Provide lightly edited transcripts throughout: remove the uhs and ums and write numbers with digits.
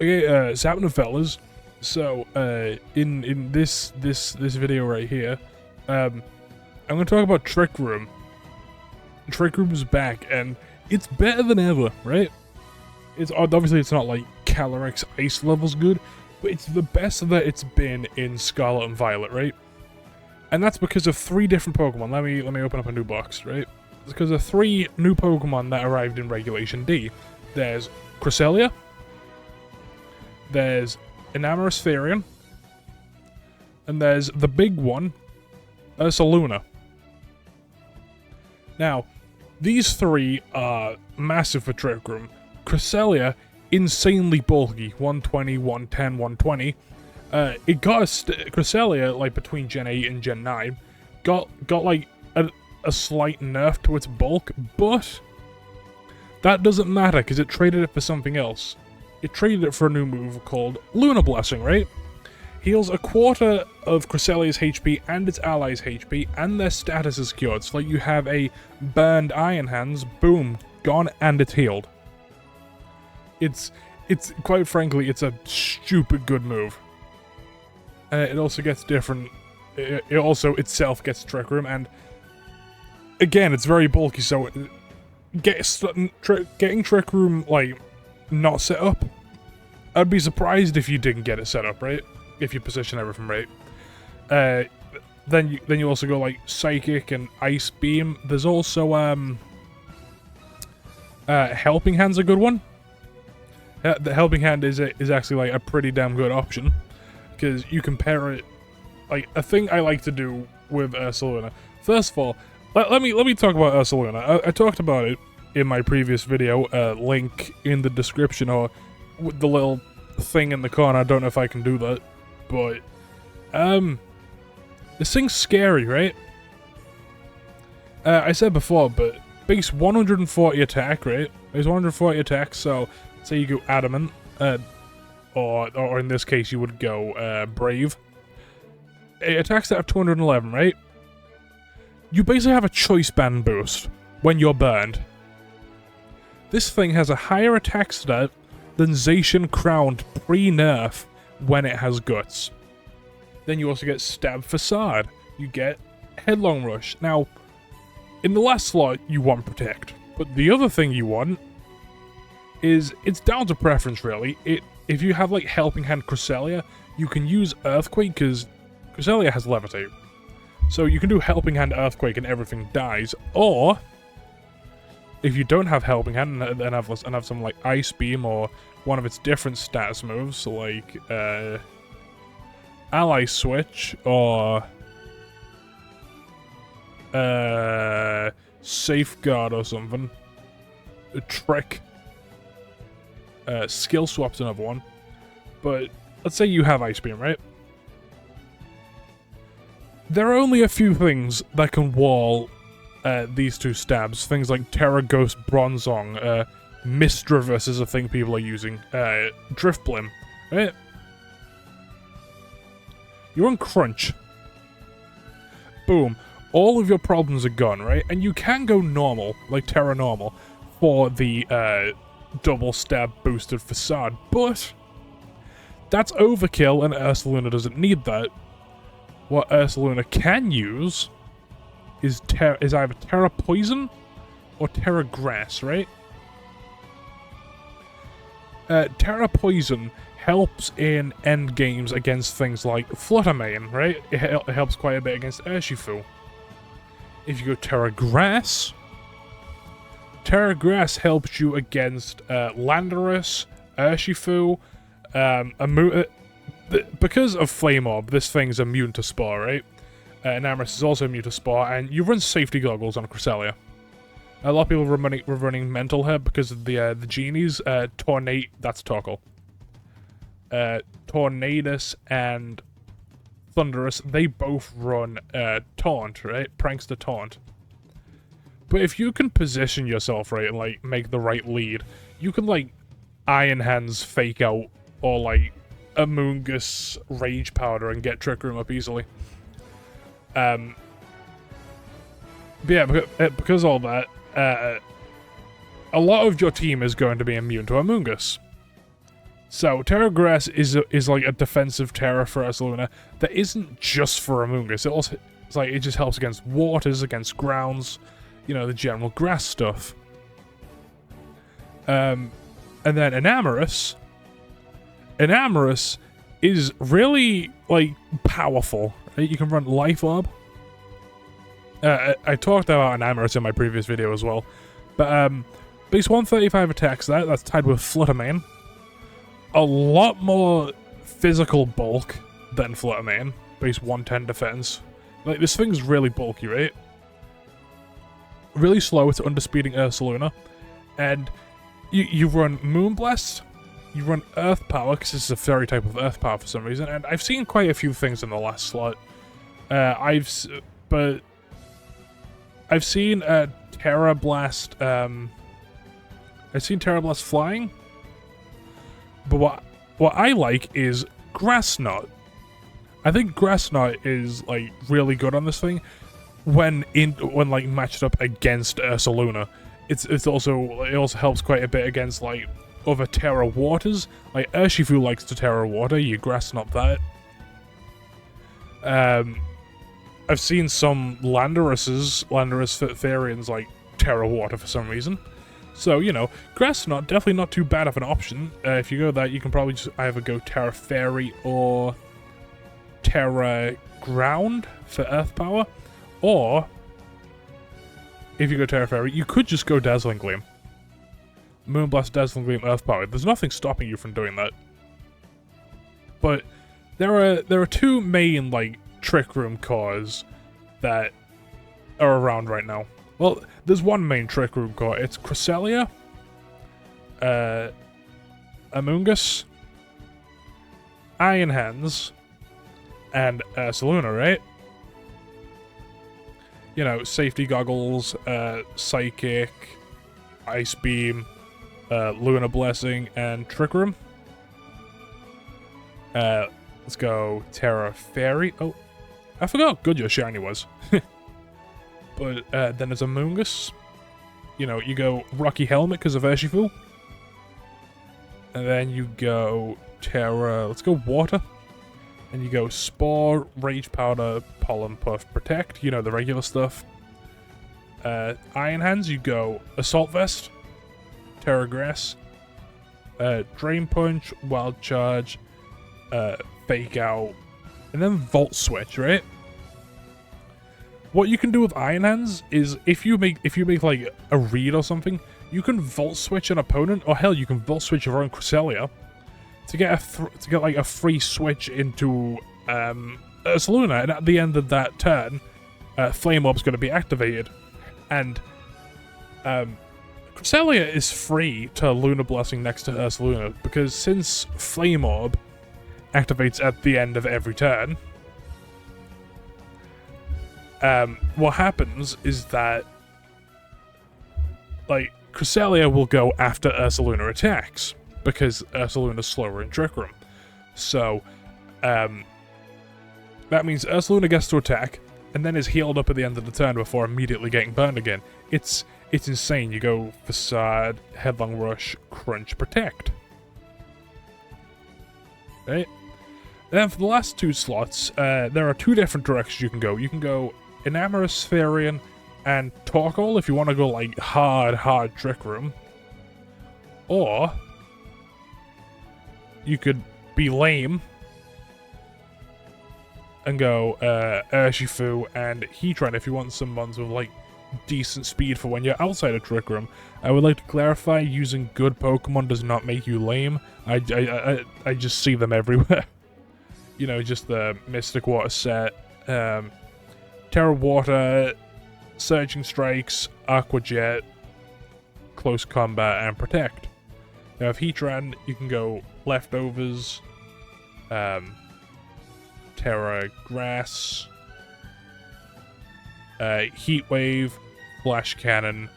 Okay, it's happening, fellas. So, in this video right here, I'm gonna talk about Trick Room. Trick Room is back, and it's better than ever, right? It's obviously it's not like Calyrex Ice levels good, but it's the best that it's been in Scarlet and Violet, right? And that's because of 3 different Pokemon. Let me open up a new box, right? It's because of 3 new Pokemon that arrived in Regulation D. There's Cresselia, there's Enamorous Therian, and there's the big one, Ursaluna. Now, these 3 are massive for Trick Room. Cresselia, insanely bulky, 120, 110, 120. It got Cresselia, like, between Gen 8 and Gen 9, got like, a slight nerf to its bulk, but that doesn't matter, because it traded it for something else. It traded it for a new move called Lunar Blessing, right? Heals a quarter of Cresselia's HP and its allies' HP, and their status is cured. So, like, you have a burned Iron Hands, boom, gone, and it's healed. It's quite frankly, it's a stupid good move. It also gets different. It also itself gets Trick Room, and again, it's very bulky, so getting Trick Room, like, not set up, I'd be surprised if you didn't get it set up, right? If you position everything right. Then you also go, like, Psychic and Ice Beam. There's also, Helping Hand's a good one. The Helping Hand is actually, like, a pretty damn good option, because you compare it, like, a thing I like to do with Ursaluna. First of all, let me talk about Ursaluna. I talked about it in my previous video, link in the description, or with the little thing in the corner. I don't know if I can do that, but, this thing's scary, right? I said before, but base 140 attack, right? Base 140 attack, so say you go Adamant, or in this case you would go, Brave. It attacks out of 211, right? You basically have a choice band boost when you're burned. This thing has a higher attack stat than Zacian Crowned pre-nerf when it has Guts. Then you also get Stab Facade. You get Headlong Rush. Now, in the last slot, you want Protect. But the other thing you want is, it's down to preference, really. If you have, like, Helping Hand Cresselia, you can use Earthquake, because Cresselia has Levitate. So you can do Helping Hand Earthquake and everything dies, or if you don't have Helping Hand and have some, like, Ice Beam or one of its different status moves, like Ally Switch or Safeguard or something, a Trick, Skill Swap's another one. But let's say you have Ice Beam, right? There are only a few things that can wall these 2 stabs. Things like Terra Ghost Bronzong, Mistrevis is a thing people are using, Driftblim, right? You're on Crunch. Boom. All of your problems are gone, right? And you can go normal, like Terra Normal, for the double stab boosted Facade, but that's overkill and Ursaluna doesn't need that. What Ursaluna can use is either Terra Poison or Terra Grass, right? Terra Poison helps in end games against things like Fluttermane, right? It helps quite a bit against Urshifu. If you go Terra Grass helps you against Landorus, Urshifu, because of Flame Orb, this thing's immune to Spore, right? Enamorous is also immune to Spore, and you run Safety Goggles on Cresselia. A lot of people were running Mental here because of the genies. Tornate, that's Torkoal. Tornadus and Thunderous, they both run Taunt, right? Prankster Taunt. But if you can position yourself right and, like, make the right lead, you can, like, Iron Hands Fake Out, or, like, Amoonguss Rage Powder and get Trick Room up easily. But yeah, because of all that, a lot of your team is going to be immune to Amoonguss. So Terra Grass is like a defensive terror for Ursaluna that isn't just for Amoonguss. It also it just helps against waters, against grounds, you know, the general grass stuff. And then Enamorus is really like powerful. Right? You can run Life Orb. I talked about Enamorus in my previous video as well, but base 135 attacks. That's tied with Fluttermane. A lot more physical bulk than Fluttermane. Base 110 defense. Like, this thing's really bulky, right? Really slow, it's underspeeding Ursaluna. And you run Moonblast, you run Earth Power, because this is a fairy type of Earth Power for some reason, and I've seen quite a few things in the last slot. I've seen Terra Blast, I've seen Terra Blast flying, but what I like is Grass Knot. I think Grass Knot is like really good on this thing when like matched up against Ursaluna. It also helps quite a bit against like other Terra Waters. Like Urshifu likes to Terra Water, you Grass Knot that. I've seen some Landorus Therians like Terra Water for some reason. So, you know, Grass Knot, definitely not too bad of an option. If you go that, you can probably just either go Terra Fairy or Terra Ground for Earth Power. Or, if you go Terra Fairy, you could just go Dazzling Gleam. Moonblast, Dazzling Gleam, Earth Power. There's nothing stopping you from doing that. But there are two main, like, Trick Room cores that are around right now. Well, there's one main Trick Room core. It's Cresselia, Amoonguss, Iron Hands, and Ursaluna, right? You know, Safety Goggles, Psychic, Ice Beam, Lunar Blessing, and Trick Room. Let's go Terra Fairy. Oh, I forgot how good your shiny was. But then there's Amoonguss. You know, you go Rocky Helmet because of Urshifu. And then you go Terra... Let's go Water. And you go Spore, Rage Powder, Pollen Puff, Protect. You know, the regular stuff. Iron Hands, you go Assault Vest, Terra Grass, Drain Punch, Wild Charge, Fake Out, and then Volt Switch, right? What you can do with Iron Hands is if you make like a read or something, you can Volt Switch an opponent, or hell, you can Volt Switch your own Cresselia to get like a free switch into Ursaluna, and at the end of that turn, Flame Orb's going to be activated, and Cresselia is free to Lunar Blessing next to Ursaluna because since Flame Orb activates at the end of every turn. What happens is that, like, Cresselia will go after Ursaluna attacks, because Ursaluna's slower in Trick Room. So, that means Ursaluna gets to attack, and then is healed up at the end of the turn before immediately getting burned again. It's insane. You go Facade, Headlong Rush, Crunch, Protect. Right? Then for the last two slots, there are two different directions you can go. You can go Enamorus Therian and Torkoal if you want to go like hard Trick Room. Or you could be lame and go Urshifu and Heatran if you want some ones with like decent speed for when you're outside of Trick Room. I would like to clarify, using good Pokemon does not make you lame. I just see them everywhere. You know, just the Mystic Water set, Terra Water, Surging Strikes, Aqua Jet, Close Combat, and Protect. Now, if Heatran, you can go Leftovers, Terra Grass, Heat Wave, Flash Cannon,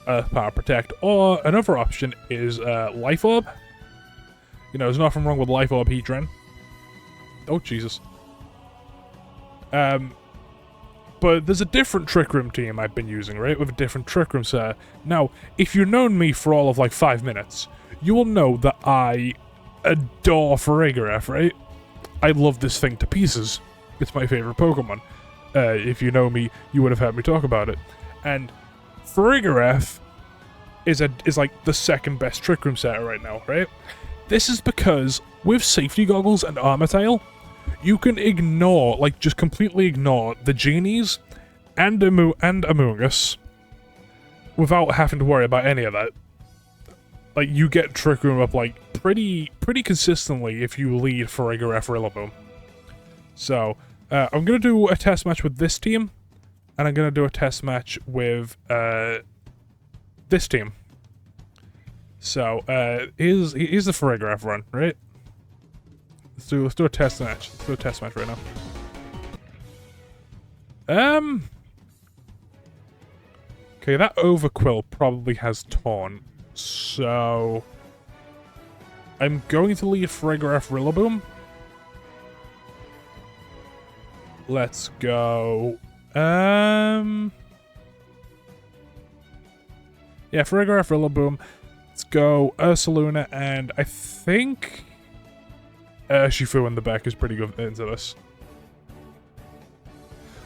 Earth Power, Protect, or another option is Life Orb. You know, there's nothing wrong with Life Orb Heatran. Oh, Jesus. But there's a different Trick Room team I've been using, right? With a different Trick Room set. Now, if you've known me for all of like 5 minutes, you will know that I adore Farigiraf, right? I love this thing to pieces. It's my favorite Pokemon. If you know me, you would have heard me talk about it. And Farigiraf is like the second best Trick Room setter right now, right? This is because with Safety Goggles and Armor Tail, you can ignore, like, just completely ignore the Genies and Amoonguss without having to worry about any of that. Like, you get Trick Room up, like, pretty consistently if you lead Farigiraf Rillaboom. So, I'm gonna do a test match with this team, and I'm gonna do a test match with, this team. So, here's the Farigiraf run, right? Let's do a test match. Let's do a test match right now. Okay, that Overquill probably has Taunt, so I'm going to lead Farigiraf Rillaboom. Let's go. Yeah, Farigiraf Rillaboom. Let's go Ursaluna, and I think Shifu in the back is pretty good into this.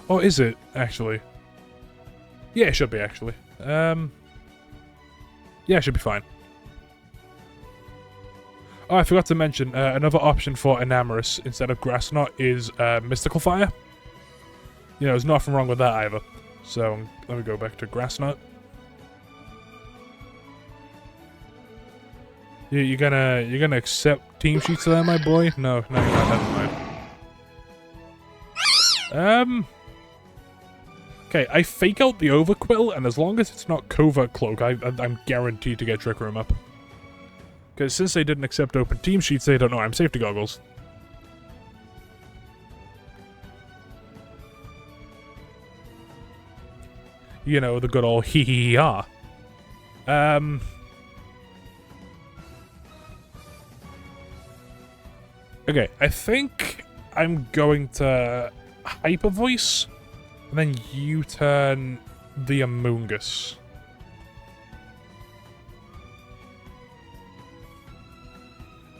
Oh, is it, actually? Yeah, it should be, actually. Yeah, it should be fine. Oh, I forgot to mention, another option for Enamorus instead of Grass Knot is Mystical Fire. You know, there's nothing wrong with that either. So, let me go back to Grass Knot. You're gonna accept team sheets there, my boy? No, you're not. Never mind. Okay, I fake out the Overquill, and as long as it's not Covert Cloak, I'm guaranteed to get Trick Room up. Because since they didn't accept open team sheets, they don't know I'm Safety Goggles. You know, the good old hee-hee-ha. Okay, I think I'm going to Hyper Voice, and then U-turn the Amoonguss.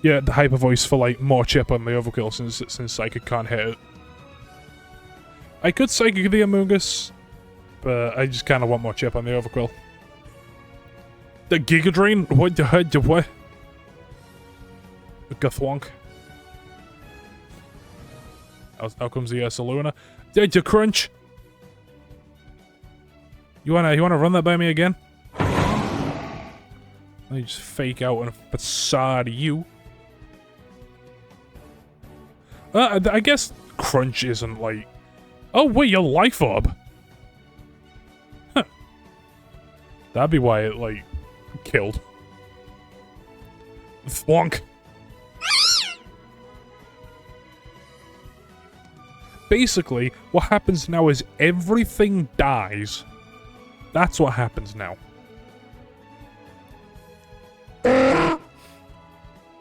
Yeah, the Hyper Voice for, like, more chip on the Overkill since Psychic can't hit it. I could Psychic the Amoonguss, but I just kind of want more chip on the Overkill. The Giga Drain? What the heck? What? The Gathwonk. Out comes the Ursaluna. Did you crunch? You wanna run that by me again? Let me just fake out and facade you. I guess crunch isn't like. Oh wait, your Life Orb. Huh. That'd be why it like killed. Thwonk. Basically, what happens now is everything dies. That's what happens now.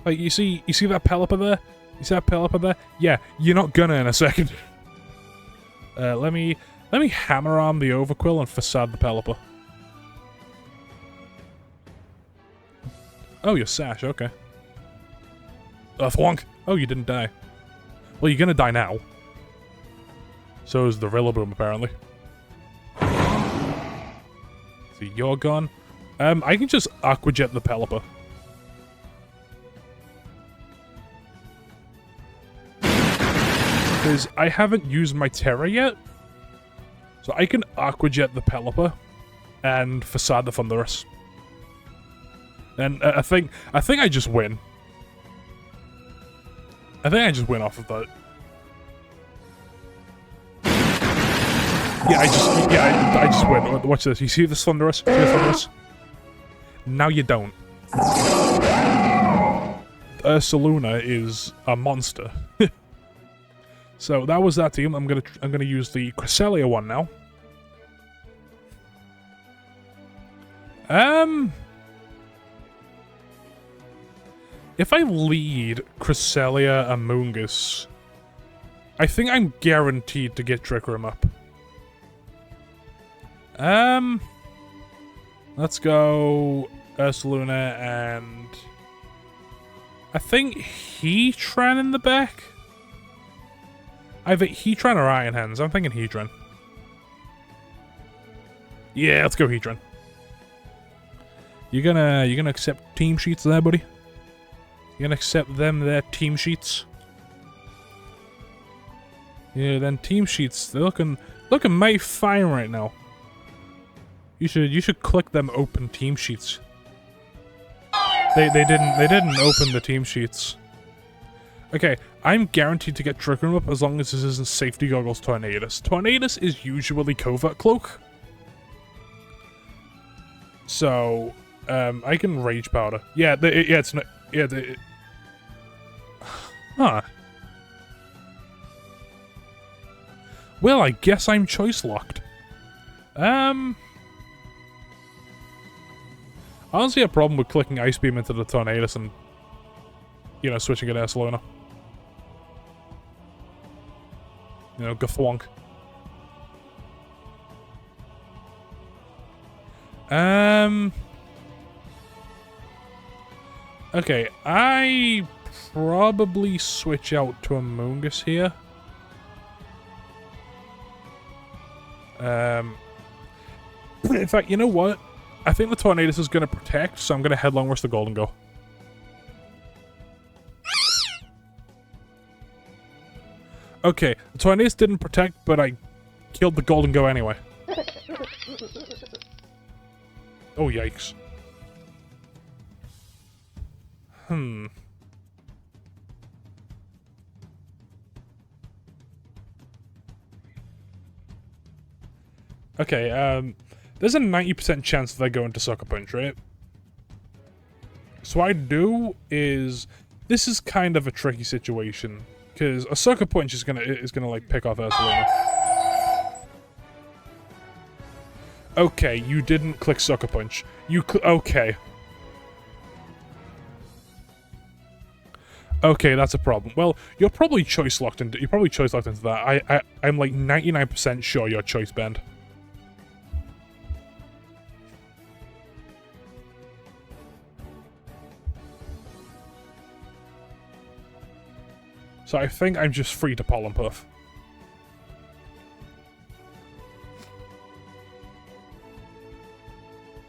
Like, you see that Pelipper there? You see that Pelipper there? Yeah, you're not gonna in a second. Let me hammer arm the Overquill and facade the Pelipper. Oh, you're Sash, okay. Thwonk! Oh, you didn't die. Well, you're gonna die now. So is the Rillaboom, apparently. So you're gone. I can just Aqua Jet the Pelipper. Because I haven't used my Terra yet. So I can Aqua Jet the Pelipper and Facade the Thunderous. And I think I just win. I think I just win off of that. Yeah, I just win. Watch this. You see the Thunderous? See the Thunderous? Now you don't. Ursaluna is a monster. So that was that team. I'm gonna use the Cresselia one now. If I lead Cresselia Amoonguss, I think I'm guaranteed to get Trick Room up. Let's go Ursaluna and I think Heatran in the back? Either Heatran or Iron Hands. I'm thinking Heatran. Yeah, let's go Heatran. You gonna accept team sheets there, buddy? You gonna accept them their team sheets? Yeah, then team sheets, they're looking mighty fine right now. You should click them open team sheets. They didn't open the team sheets. Okay, I'm guaranteed to get Trick Room up as long as this isn't Safety Goggles Tornadus. Tornadus is usually Covert Cloak. So, I can Rage Powder. Yeah, it's not... Yeah, huh. Well, I guess I'm choice locked. I don't see a problem with clicking Ice Beam into the Tornadus and, you know, switching it to Ursaluna. You know, Gafwonk. Okay, I probably switch out to Amoonguss here. In fact, you know what? I think the Tornadus is going to protect, so I'm going to Headlong Rush the Golden Go. Okay, the Tornadus didn't protect, but I killed the Golden Go anyway. Oh, yikes. Okay, there's a 90% chance that I go into Sucker Punch, right? So what I do is... This is kind of a tricky situation, because a Sucker Punch is gonna like, pick off Ursaluna. Okay, you didn't click Sucker Punch. Okay. Okay, that's a problem. Well, you're probably choice locked into that. I'm like 99% sure you're choice banned. So I think I'm just free to Pollen Puff.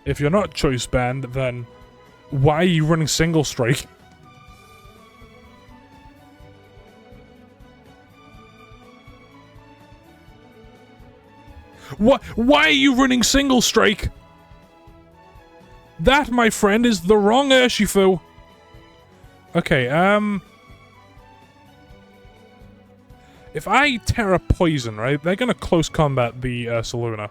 If you're not choice banned, then why are you running Single Strike? What? Why are you running Single Strike? That, my friend, is the wrong Urshifu. Okay, if I Terra Poison, right, they're gonna close combat the Ursaluna.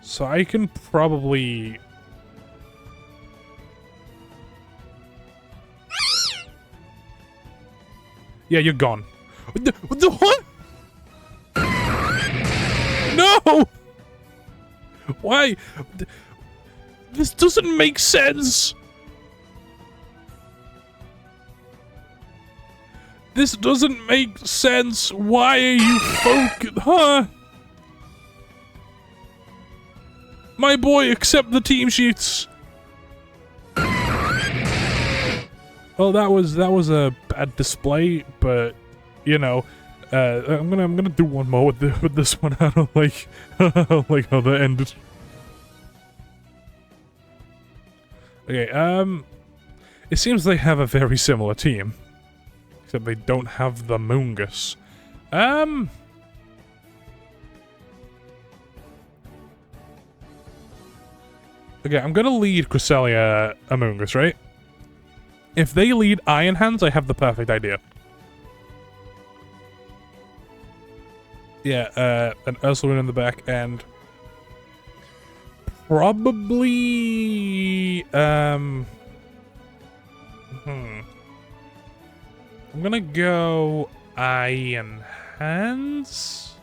So I can probably... Yeah, you're gone. What? No! Why? This doesn't make sense! This doesn't make sense! Why are you Huh? My boy, accept the team sheets! Well, that was a bad display, but, you know... I'm gonna do one more with this one. I don't like how that ended. Okay, it seems they have a very similar team, except they don't have the Amoonguss. Okay, I'm gonna lead Cresselia Amoonguss, right? If they lead Iron Hands, I have the perfect idea. Yeah, an Ursaluna in the back, and probably, I'm gonna go Iron Hands.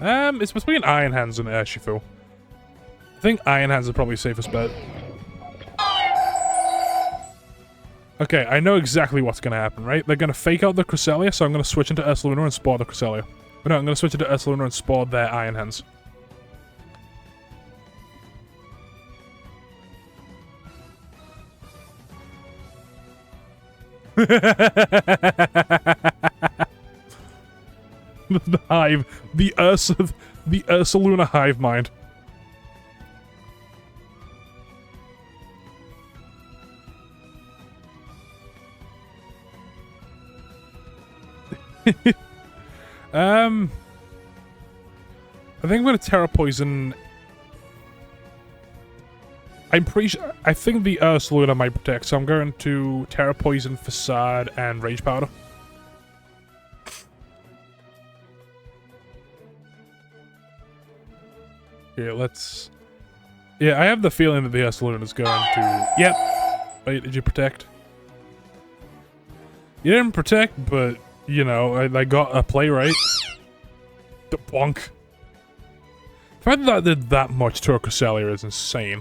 It's between Iron Hands and Urshifu. I think Iron Hands is probably the safest bet. Okay, I know exactly what's going to happen, right? They're going to fake out the Cresselia, so I'm going to switch into Ursaluna and Spore the Cresselia. But no, I'm going to switch into Ursaluna and Spore their Iron Hands. The hive. The Ursaluna hive mind. I think I'm gonna Terra Poison. I'm pretty sure. I think the Ursaluna might protect, so I'm going to Terra Poison, Facade, and Rage Powder. Okay, let's. Yeah, I have the feeling that the Ursaluna is going to. Yep. Wait, did you protect? You didn't protect, but you know, I got a play right. The bonk. The fact that I did that much to a Cresselia is insane.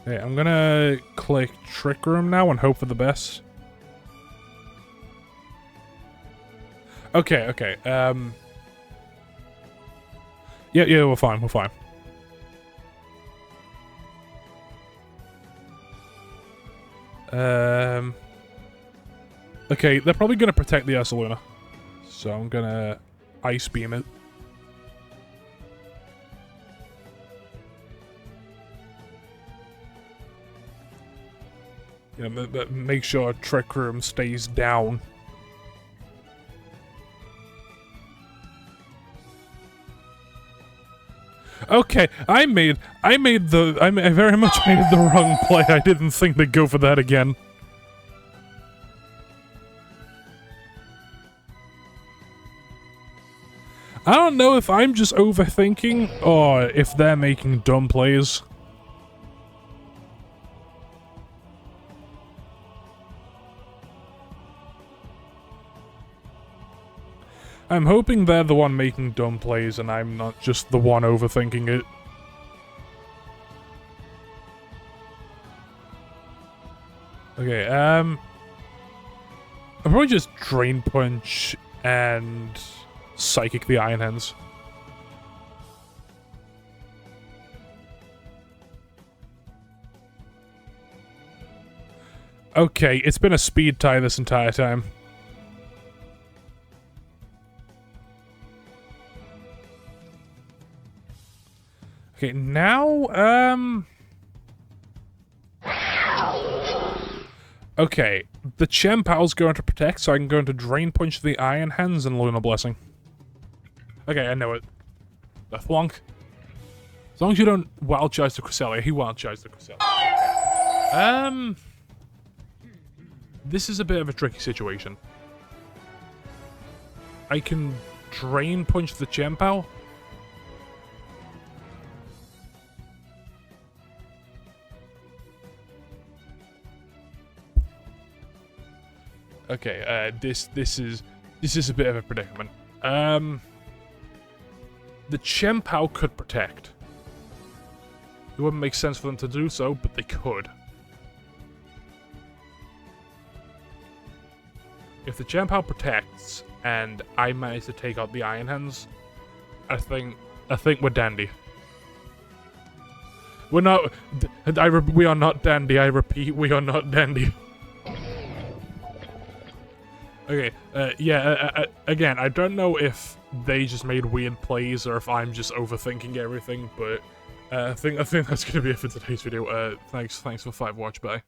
Okay, I'm gonna click Trick Room now and hope for the best. Okay, okay, yeah, we're fine, we're fine. Okay, they're probably gonna protect the Ursaluna. So I'm gonna Ice Beam it. You know, make sure Trick Room stays down. Okay, I very much made the wrong play. I didn't think to go for that again. I don't know if I'm just overthinking or if they're making dumb plays. I'm hoping they're the one making dumb plays and I'm not just the one overthinking it. Okay, I'll probably just Drain Punch and Psychic the Iron Hands. Okay, it's been a speed tie this entire time. Okay, now, okay, the Chien-Pao's going to protect, so I can go into Drain Punch the Iron Hands and Lunar Blessing. Okay, I know it. The Thwonk. As long as you don't Wild Charge the Cresselia, he Wild Charged the Cresselia. This is a bit of a tricky situation. I can Drain Punch the Chien-Pao. Okay, this is a bit of a predicament. The Chien-Pao could protect. It wouldn't make sense for them to do so, but they could. If the Chien-Pao protects and I manage to take out the Iron Hands, I think we're dandy. We're not. We are not dandy. I repeat, we are not dandy. Okay, yeah, again, I don't know if they just made weird plays or if I'm just overthinking everything, but I think that's gonna be it for today's video. Thanks for 5 watch, bye.